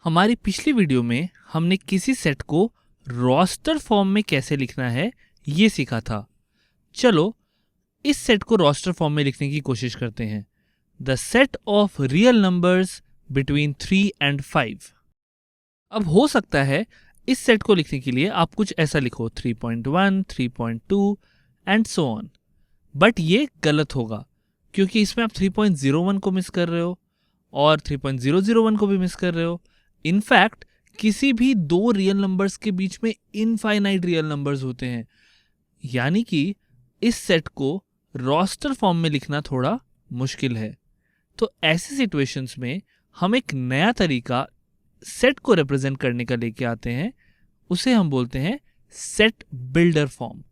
हमारी पिछली वीडियो में हमने किसी सेट को रोस्टर फॉर्म में कैसे लिखना है ये सीखा था। चलो इस सेट को रोस्टर फॉर्म में लिखने की कोशिश करते हैं। The set of real numbers between 3 and 5। अब हो सकता है इस सेट को लिखने के लिए आप कुछ ऐसा लिखो 3.1, 3.2 एंड सो ऑन। बट ये गलत होगा क्योंकि इसमें आप 3.01 को मिस कर रहे हो और 3.001 को भी मिस कर रहे हो। इनफैक्ट किसी भी दो रियल नंबर्स के बीच में इनफाइनाइट रियल नंबर्स होते हैं, यानी कि इस सेट को रोस्टर फॉर्म में लिखना थोड़ा मुश्किल है। तो ऐसी सिचुएशंस में हम एक नया तरीका सेट को रिप्रेजेंट करने का लेके आते हैं, उसे हम बोलते हैं सेट बिल्डर फॉर्म।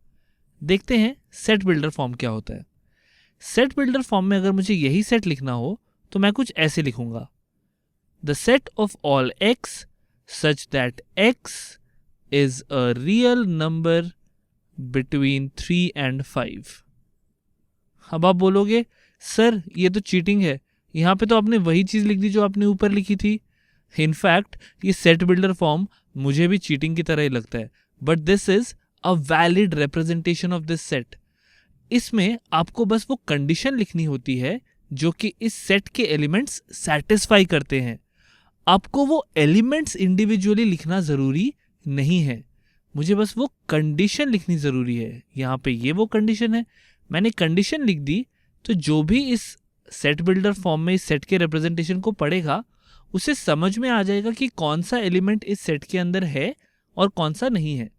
देखते हैं सेट बिल्डर फॉर्म क्या होता है। सेट बिल्डर फॉर्म में अगर मुझे यही सेट लिखना हो तो मैं कुछ ऐसे लिखूंगा, the set of all x such that x is a real number between 3 and 5। अब आप बोलोगे सर ये तो चीटिंग है, यहाँ पे तो आपने वही चीज़ लिख दी जो आपने ऊपर लिखी थी। इनफैक्ट ये सेट बिल्डर फॉर्म मुझे भी चीटिंग की तरह ही लगता है, but this is a valid representation of this set. इसमें आपको बस वो कंडीशन लिखनी होती है जो कि इस सेट के एलिमेंट्स सेटिस्फाई करते हैं। आपको वो एलिमेंट्स इंडिविजुअली लिखना ज़रूरी नहीं है, मुझे बस वो कंडीशन लिखनी ज़रूरी है। यहाँ पे ये वो कंडीशन है, मैंने कंडीशन लिख दी, तो जो भी इस सेट बिल्डर फॉर्म में इस सेट के रिप्रेजेंटेशन को पढ़ेगा उसे समझ में आ जाएगा कि कौन सा एलिमेंट इस सेट के अंदर है और कौन सा नहीं है।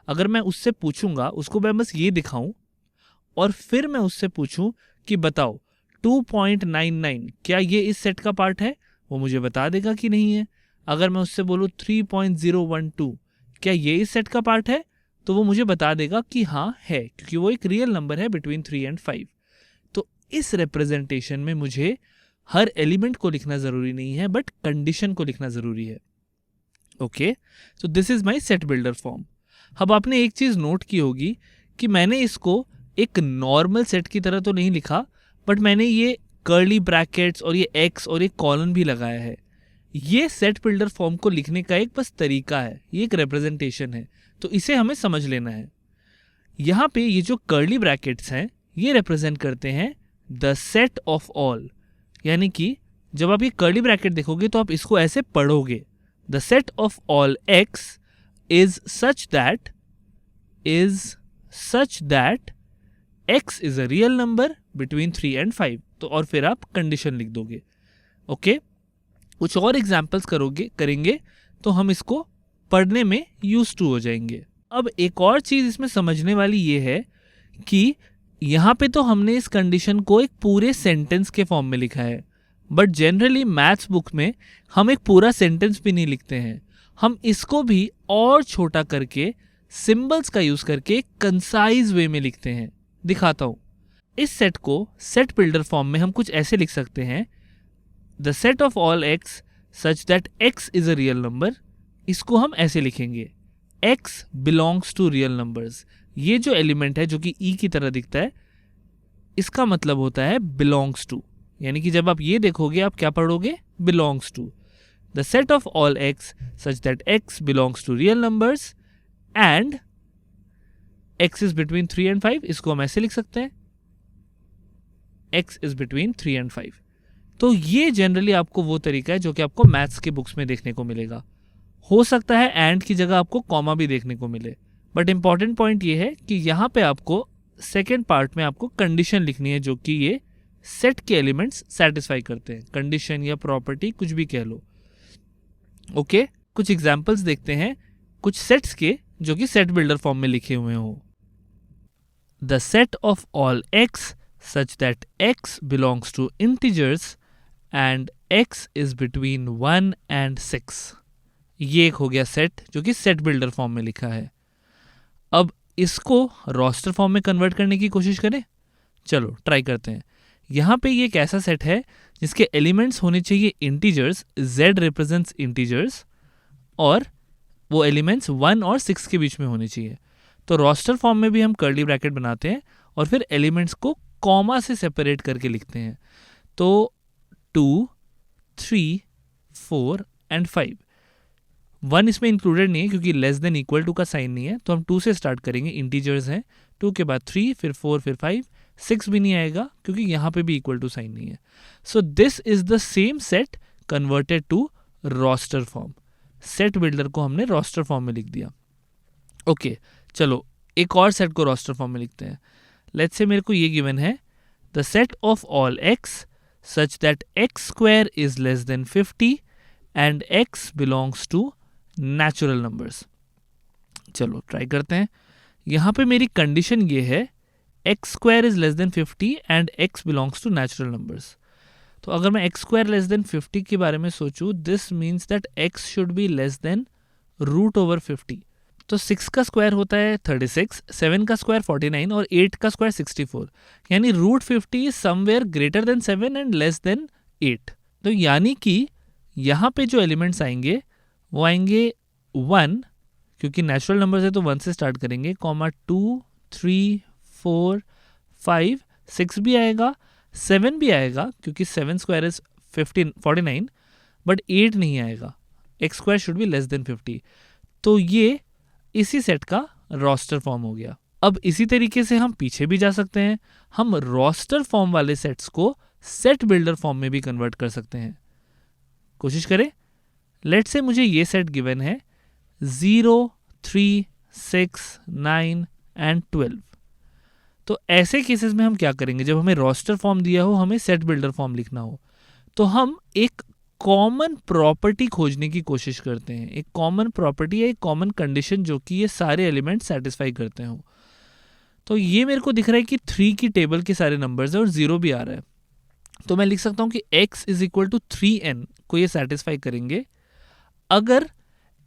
अगर मैं उससे पूछूंगा, उसको मैं बस ये दिखाऊं और फिर मैं उससे पूछूं कि बताओ 2.99 क्या ये इस सेट का पार्ट है, वो मुझे बता देगा कि नहीं है। अगर मैं उससे बोलूँ 3.012 क्या ये इस सेट का पार्ट है, तो वो मुझे बता देगा कि हाँ है, क्योंकि वो एक रियल नंबर है बिटवीन 3 and 5। तो इस रिप्रेजेंटेशन में मुझे हर एलिमेंट को लिखना ज़रूरी नहीं है, बट कंडीशन को लिखना ज़रूरी है। ओके, तो this is my set builder form. अब आपने एक चीज़ नोट की होगी कि मैंने इसको एक नॉर्मल सेट की तरह तो नहीं लिखा, बट मैंने ये कर्ली ब्रैकेट्स और ये एक्स और ये कॉलन भी लगाया है। ये सेट बिल्डर फॉर्म को लिखने का एक बस तरीका है, ये एक रिप्रेजेंटेशन है, तो इसे हमें समझ लेना है। यहाँ पे ये जो कर्ली ब्रैकेट्स हैं ये रिप्रेजेंट करते हैं द सेट ऑफ ऑल, यानी कि जब आप ये कर्ली ब्रैकेट देखोगे तो आप इसको ऐसे पढ़ोगे, the set of all x is such that x is a real number between 3 and 5। तो और फिर आप कंडीशन लिख दोगे। ओके, कुछ और एग्जाम्पल्स करेंगे तो हम इसको पढ़ने में यूज टू हो जाएंगे। अब एक और चीज़ इसमें समझने वाली ये है कि यहाँ पे तो हमने इस कंडीशन को एक पूरे सेंटेंस के फॉर्म में लिखा है, बट जनरली मैथ्स बुक में हम एक पूरा सेंटेंस भी नहीं लिखते हैं, हम इसको भी और छोटा करके सिंबल्स का यूज़ करके कंसाइज वे में लिखते हैं। दिखाता हूँ। इस सेट को सेट बिल्डर फॉर्म में हम कुछ ऐसे लिख सकते हैं, the set of all x such that x is a real number. इसको हम ऐसे लिखेंगे, x belongs to real numbers. ये जो एलिमेंट है जो कि ई की तरह दिखता है, इसका मतलब होता है बिलोंग्स टू, यानी कि जब आप ये देखोगे आप क्या पढ़ोगे, belongs to. The set of all x such that x belongs to real numbers and x is between 3 and 5। इसको हम ऐसे लिख सकते हैं, x is between 3 and 5। तो ये जनरली आपको वो तरीका है जो कि आपको मैथ्स के बुक्स में देखने को मिलेगा। हो सकता है एंड की जगह आपको कॉमा भी देखने को मिले, बट इंपॉर्टेंट पॉइंट ये है कि यहाँ पे आपको सेकेंड पार्ट में आपको कंडीशन लिखनी है जो कि ये सेट के एलिमेंट्स सेटिस्फाई करते हैं। कंडीशन या प्रॉपर्टी कुछ भी कह लो। ओके, कुछ एग्जाम्पल्स देखते हैं कुछ सेट्स के जो कि सेट बिल्डर फॉर्म में लिखे हुए हो। The set of all x such that x belongs to integers and x is between 1 and 6। ये एक हो गया सेट जो कि सेट बिल्डर फॉर्म में लिखा है। अब इसको रोस्टर फॉर्म में कन्वर्ट करने की कोशिश करें, चलो ट्राई करते हैं। यहाँ पे ये एक ऐसा सेट है जिसके एलिमेंट्स होने चाहिए इंटीजर्स, z रिप्रेजेंट्स इंटीजर्स, और वो एलिमेंट्स 1 और 6 के बीच में होने चाहिए। तो रोस्टर फॉर्म में भी हम कर्ली ब्रैकेट बनाते हैं और फिर एलिमेंट्स को कॉमा से सेपरेट करके लिखते हैं। तो 2, 3, 4 and 5। 1 इसमें इंक्लूडेड नहीं है क्योंकि लेस देन इक्वल टू का साइन नहीं है, तो हम 2 से स्टार्ट करेंगे, इंटीजर्स हैं। 2 के बाद 3, फिर 4, फिर 5, 6 भी नहीं आएगा क्योंकि यहाँ पे भी इक्वल टू साइन नहीं है। So this is the same set converted to roster form. Set builder को हमने रोस्टर फॉर्म में लिख दिया। ओके चलो एक और सेट को रोस्टर फॉर्म में लिखते हैं। लेट्स से मेरे को ये गिवन है, the set of all x such that x square is less than 50 and x belongs to natural numbers. चलो ट्राई करते हैं। यहाँ पे मेरी कंडीशन ये है, x square is less than 50 and x belongs to natural numbers. तो अगर मैं एक्स स्क्वायर लेस देन 50 के बारे में सोचूं, this means that x should be less than root over 50। तो 6 का स्क्वायर होता है 36, 7 का स्क्वायर 49 और 8 का स्क्वायर 64, यानी root 50 is somewhere greater than 7 and less than 8। तो यानी कि यहाँ पे जो एलिमेंट्स आएंगे वो आएंगे 1, क्योंकि नेचुरल नंबर है तो 1 से स्टार्ट करेंगे, कॉमा 2, 3, 4, 5, 6 भी आएगा, 7 भी आएगा क्योंकि 7 स्क्वायर इज 49, बट 8 नहीं आएगा। X square should be less than 50। तो ये इसी सेट का रोस्टर फॉर्म हो गया। अब इसी तरीके से हम पीछे भी जा सकते हैं, हम रोस्टर फॉर्म वाले सेट्स को सेट बिल्डर फॉर्म में भी कन्वर्ट कर सकते हैं। कोशिश करें। लेट्स से मुझे ये सेट गिवन है 0, 3, 6, 9 एंड 12। तो ऐसे केसेस में हम क्या करेंगे, जब हमें रोस्टर फॉर्म दिया हो, हमें सेट बिल्डर फॉर्म लिखना हो, तो हम एक कॉमन प्रॉपर्टी खोजने की कोशिश करते हैं, एक कॉमन प्रॉपर्टी या एक कॉमन कंडीशन जो कि ये सारे एलिमेंट सेटिस्फाई करते हो। तो ये मेरे को दिख रहा है कि 3 की टेबल के सारे नंबर्स है और 0 भी आ रहा है, तो मैं लिख सकता हूँ कि x is equal to 3n को ये सेटिस्फाई करेंगे अगर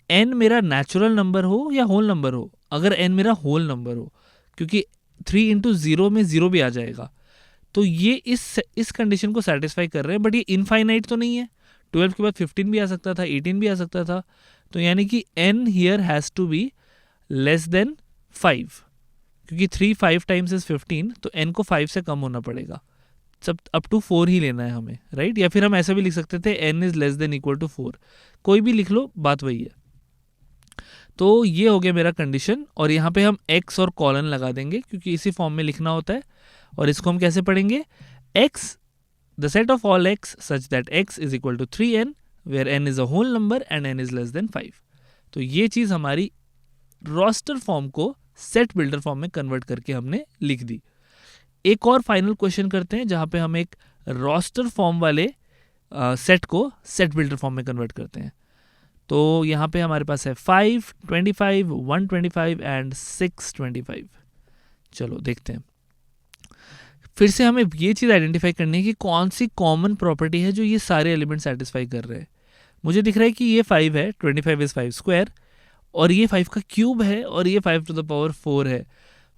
n मेरा नेचुरल नंबर हो या होल नंबर हो। अगर n मेरा होल नंबर हो, क्योंकि 3 इंटू 0 में 0 भी आ जाएगा, तो ये इस कंडीशन को सेटिस्फाई कर रहे हैं। बट ये इनफाइनाइट तो नहीं है, 12 के बाद 15 भी आ सकता था, 18 भी आ सकता था, तो यानी कि n here has to be less than 5, क्योंकि 3 5 टाइम्स इज 15, तो n को 5 से कम होना पड़ेगा, सब अप टू 4 ही लेना है हमें, राइट। या फिर हम ऐसा भी लिख सकते थे n is less than equal to 4, कोई भी लिख लो, बात वही है। तो ये हो गया मेरा कंडीशन, और यहाँ पे हम x और कॉलन लगा देंगे क्योंकि इसी फॉर्म में लिखना होता है। और इसको हम कैसे पढ़ेंगे, x the set of all x such that x is equal to 3n where n is a whole number and n is less than 5। तो ये चीज़ हमारी रोस्टर फॉर्म को सेट बिल्डर फॉर्म में कन्वर्ट करके हमने लिख दी। एक और फाइनल क्वेश्चन करते हैं जहाँ पे हम एक रोस्टर फॉर्म वाले सेट को सेट बिल्डर फॉर्म में कन्वर्ट करते हैं। तो यहाँ पे हमारे पास है 5, 25, 125 एंड 625। चलो देखते हैं। फिर से हमें ये चीज़ आइडेंटिफाई करनी है कि कौन सी कॉमन प्रॉपर्टी है जो ये सारे एलिमेंट सेटिस्फाई कर रहे हैं। मुझे दिख रहा है कि ये 5 है, 25 इज़ 5 स्क्वायर, और ये 5 का क्यूब है, और ये 5 टू द पावर 4 है,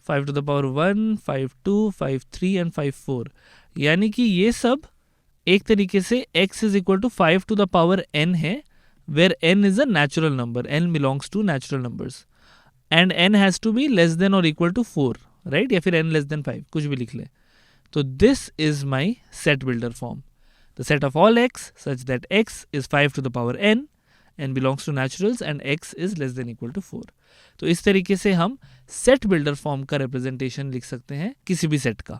5 टू द पावर 1, 5 2, 5 3 एंड 5 4। यानी कि ये सब एक तरीके से x is equal to 5 to the power n है, where n is a natural number, n belongs to natural numbers, and n has to be less than और इक्वल टू 4, राइट, या फिर n लेस देन 5, कुछ भी लिख ले। So this is my set builder form. The set of all x such that x is 5 to the power n belongs to naturals and x is less than equal to 4. तो इस तरीके से हम set builder form का representation लिख सकते हैं किसी भी set का।